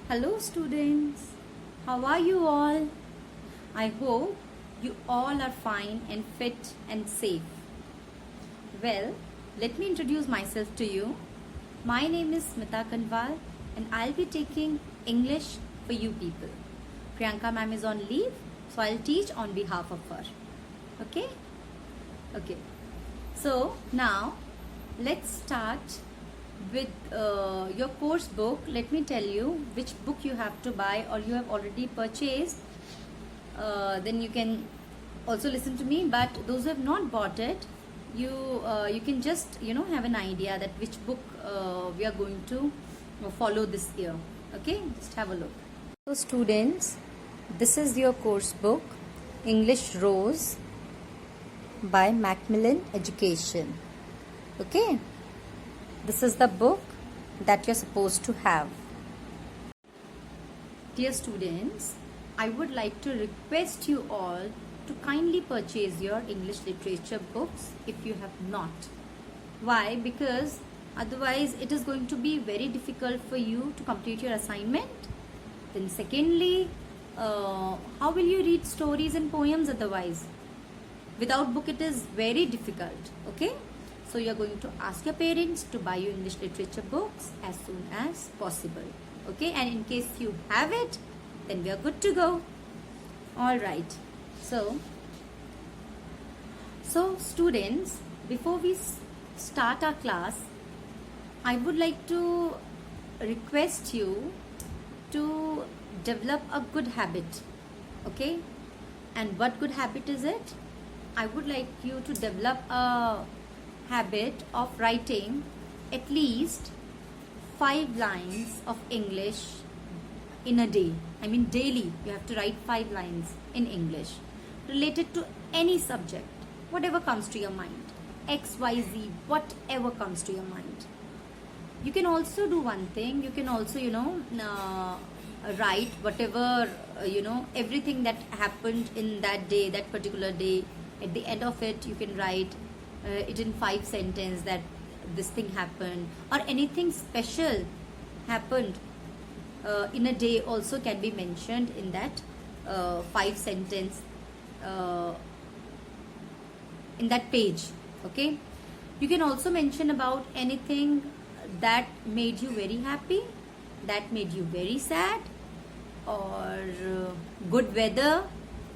Hello students, how are you all? I hope you all are fine and fit and safe. Well, let me introduce myself to you. My name is Smita Kanwal and I'll be taking English for you people. Priyanka ma'am is on leave, so I'll teach on behalf of her. Okay? Okay. So now let's start with your course book. Let me tell you which book you have to buy or you have already purchased. Then you can also listen to me, but those who have not bought it, you can just have an idea that which book we are going to follow this year. Okay, just have a look. So students, this is your course book, English Rose by Macmillan Education. Okay, this is the book that you're supposed to have. Dear students, I would like to request you all to kindly purchase your English literature books if you have not. Why? Because otherwise it is going to be very difficult for you to complete your assignment. Then secondly, how will you read stories and poems otherwise? Without book it is very difficult. Okay, so you're going to ask your parents to buy you English literature books as soon as possible. Okay, and in case you have it, then we are good to go. All right, so students, before we start our class, I would like to request you to develop a good habit. Okay, and what good habit is it? I would like you to develop a habit of writing at least 5 lines of English in a day. I mean daily you have to write 5 lines in English related to any subject, whatever comes to your mind, XYZ, whatever comes to your mind. You can also do one thing, you can also write whatever everything that happened in that day, that particular day. At the end of it you can write it in 5 sentences that this thing happened, or anything special happened in a day also can be mentioned in that 5 sentence in that page. Okay, you can also mention about anything that made you very happy, that made you very sad, or good weather,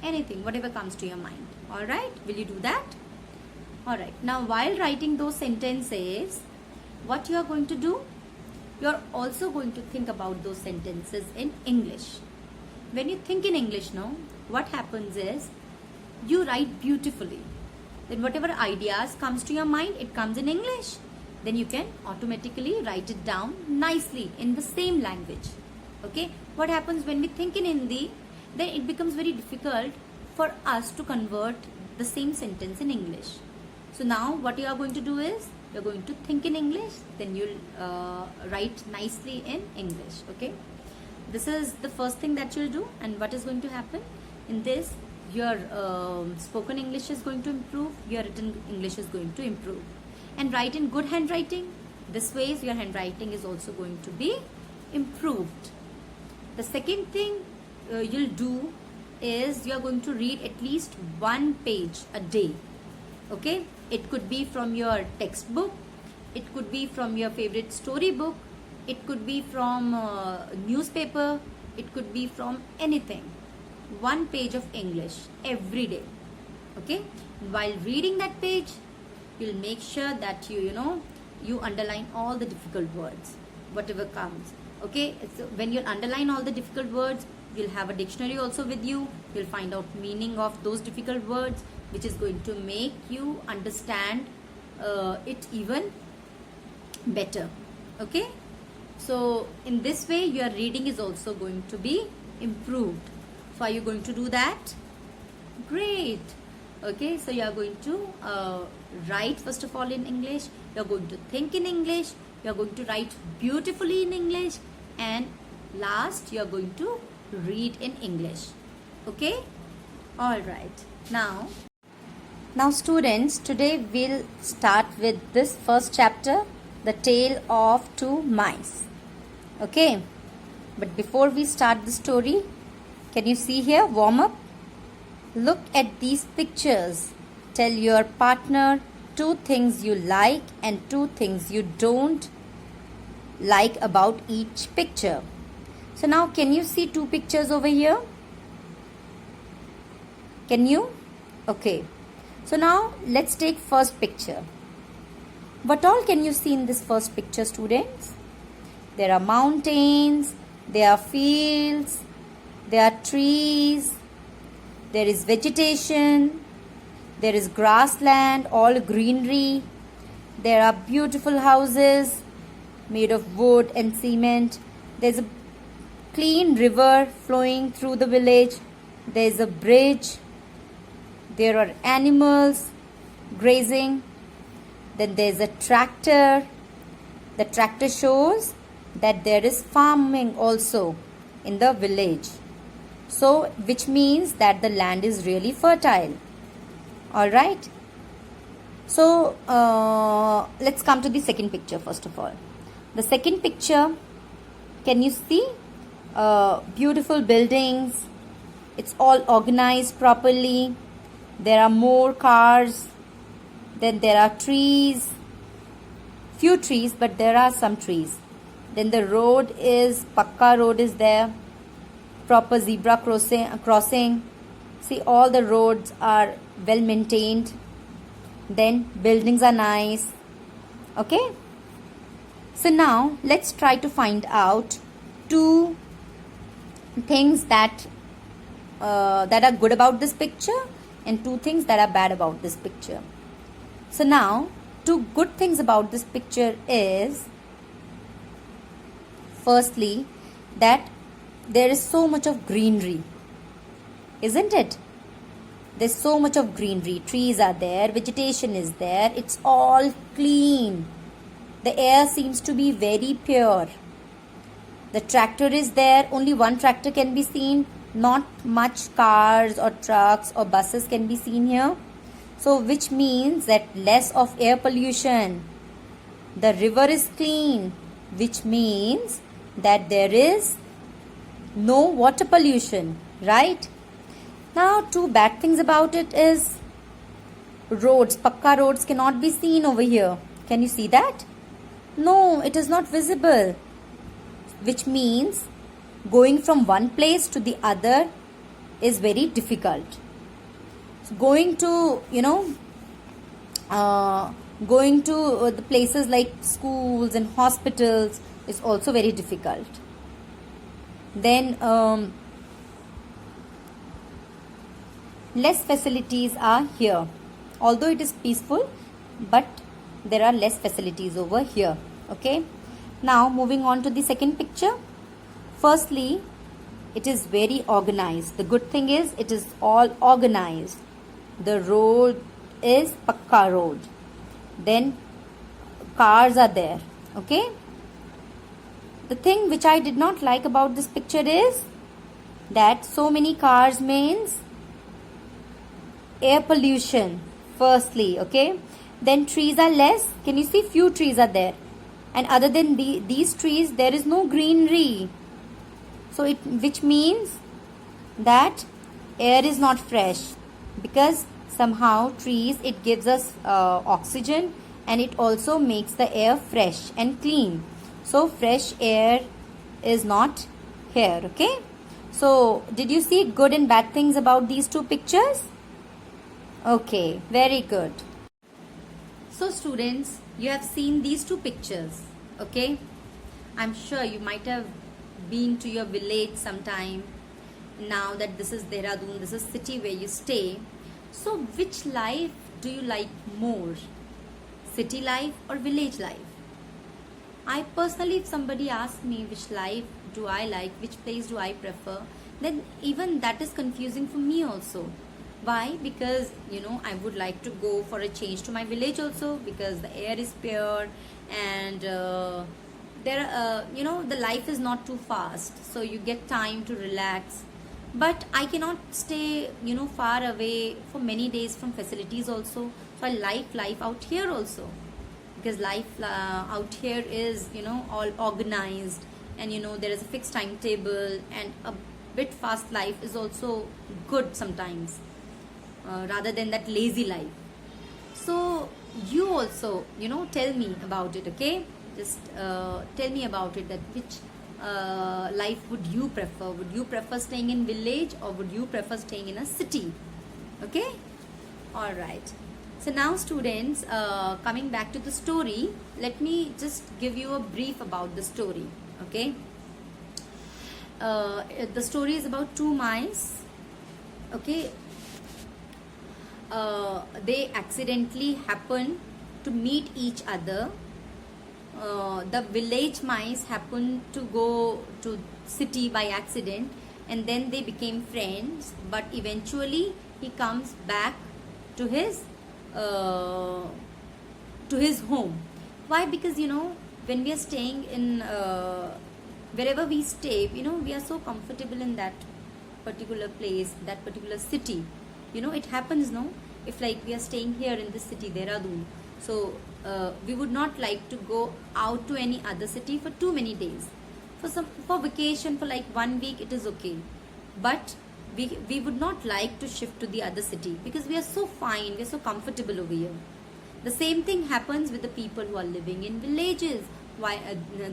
anything, whatever comes to your mind. All right, will you do that? All right, now while writing those sentences, what you are going to do, you are also going to think about those sentences in English. When you think in English now, what happens is you write beautifully. Then whatever ideas comes to your mind, it comes in English. Then you can automatically write it down nicely in the same language. Okay, what happens when we think in Hindi, then it becomes very difficult for us to convert the same sentence in English. So now what you are going to do is you're going to think in English, then you'll write nicely in English. Okay, this is the first thing that you'll do. And what is going to happen in this, your spoken English is going to improve, your written English is going to improve. And write in good handwriting. This way your handwriting is also going to be improved. The second thing you'll do is you are going to read at least 1 page a day. Okay, it could be from your textbook, it could be from your favorite storybook, it could be from newspaper, it could be from anything. 1 page of English every day. Okay, while reading that page, you'll make sure that you underline all the difficult words, whatever comes. Okay, so when you underline all the difficult words, you'll have a dictionary also with you. You'll find out meaning of those difficult words, which is going to make you understand it even better. Okay, so in this way your reading is also going to be improved. So are you going to do that? Great. Okay, so you are going to write first of all in English, you are going to think in English, you are going to write beautifully in English, and last you are going to read in English. Okay, all right. Now students, today we'll start with this first chapter, The Tale of Two Mice. Okay, But before we start the story, can you see here, warm up? Look at these pictures. Tell your partner 2 things you like and 2 things you don't like about each picture. So now can you see 2 pictures over here? Can you? Okay. So now let's take first picture. What all can you see in this first picture, students? There are mountains, there are fields, there are trees, there is vegetation, there is grassland, all greenery, there are beautiful houses made of wood and cement, there's a clean river flowing through the village, there's a bridge, there are animals grazing, then there's a tractor. The tractor shows that there is farming also in the village. So, which means that the land is really fertile. Alright. So, let's come to the second picture first of all. The second picture, can you see? Beautiful buildings. It's all organized properly. There are more cars. Then there are trees. Few trees, but there are some trees. Then the road is, Pakka road is there. Proper zebra crossing. See, all the roads are well maintained. Then buildings are nice. Okay. So now let's try to find out 2 things that are good about this picture and 2 things that are bad about this picture. So now 2 good things about this picture is, firstly, that there is so much of greenery, isn't it? There's so much of greenery. Trees are there, vegetation is there, it's all clean. The air seems to be very pure. The tractor is there, only one tractor can be seen, not much cars or trucks or buses can be seen here. So which means that less of air pollution. The river is clean, which means that there is no water pollution, right? Now 2 bad things about it is roads. Pakka roads cannot be seen over here. Can you see that? No, it is not visible. Which means going from one place to the other is very difficult. So going to, going to the places like schools and hospitals is also very difficult. Then less facilities are here. Although it is peaceful, but there are less facilities over here. Okay. Now moving on to the second picture. Firstly, it is very organized. The good thing is it is all organized. The road is Pakka road. Then cars are there. Okay. The thing which I did not like about this picture is that so many cars means air pollution. Firstly, okay. Then trees are less. Can you see few trees are there? And other than these trees, there is no greenery. So which means that air is not fresh, because somehow trees, it gives us oxygen, and it also makes the air fresh and clean. So fresh air is not here. Okay. So did you see good and bad things about these 2 pictures? Okay, very good. So students, you have seen these 2 pictures. Okay. I'm sure you might have been to your village sometime. Now that this is Dehradun, this is city where you stay. So which life do you like more? City life or village life? I personally, if somebody asks me which life do I like, which place do I prefer, then even that is confusing for me also. Why? Because I would like to go for a change to my village also, because the air is pure and the life is not too fast, so you get time to relax. But I cannot stay far away for many days from facilities also. So I like life out here also, because life out here is all organized and there is a fixed timetable, and a bit fast life is also good sometimes, rather than that lazy life. So you also tell me about it, okay? Just tell me about it, that which life would you prefer? Would you prefer staying in village, or would you prefer staying in a city? Okay, all right. So now students, coming back to the story, let me just give you a brief about the story. Okay, the story is about two mice. Okay, they accidentally happen to meet each other. The village mice happened to go to city by accident, and then they became friends, but eventually he comes back to his home. Why? Because when we are staying in wherever we stay, we are so comfortable in that particular place, that particular city. It happens, no? If like we are staying here in this city, Dehradun, so we would not like to go out to any other city for too many days. For vacation, for like 1 week, it is okay, but we would not like to shift to the other city, because we are so fine, we are so comfortable over here. The same thing happens with the people who are living in villages. Why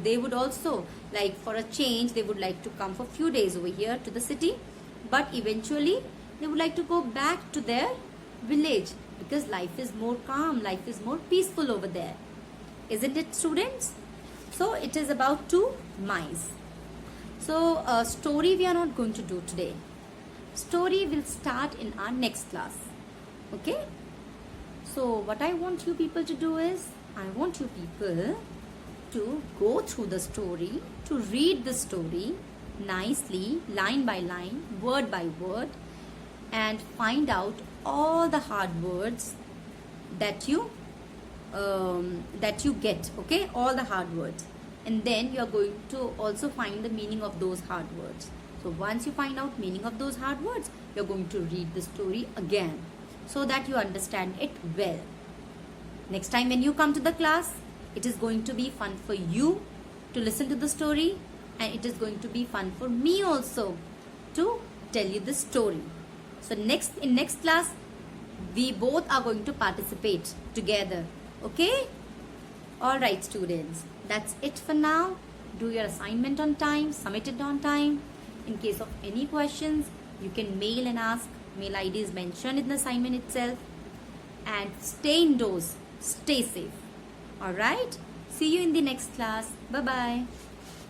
they would also like, for a change, they would like to come for few days over here to the city, but eventually they would like to go back to their village, because life is more calm, life is more peaceful over there. Isn't it, students? So it is about two mice. So story we are not going to do today. Story will start in our next class. Okay? So what I want you people to do is, I want you people to go through the story, to read the story nicely, line by line, word by word, and find out all the hard words that you get. Okay, all the hard words, and then you are going to also find the meaning of those hard words. So once you find out meaning of those hard words, you are going to read the story again, so that you understand it well. Next time when you come to the class, it is going to be fun for you to listen to the story, and it is going to be fun for me also to tell you the story. So in next class, we both are going to participate together. Okay? All right, students. That's it for now. Do your assignment on time. Submit it on time. In case of any questions, you can mail and ask. Mail ID is mentioned in the assignment itself. And stay indoors. Stay safe. All right? See you in the next class. Bye-bye.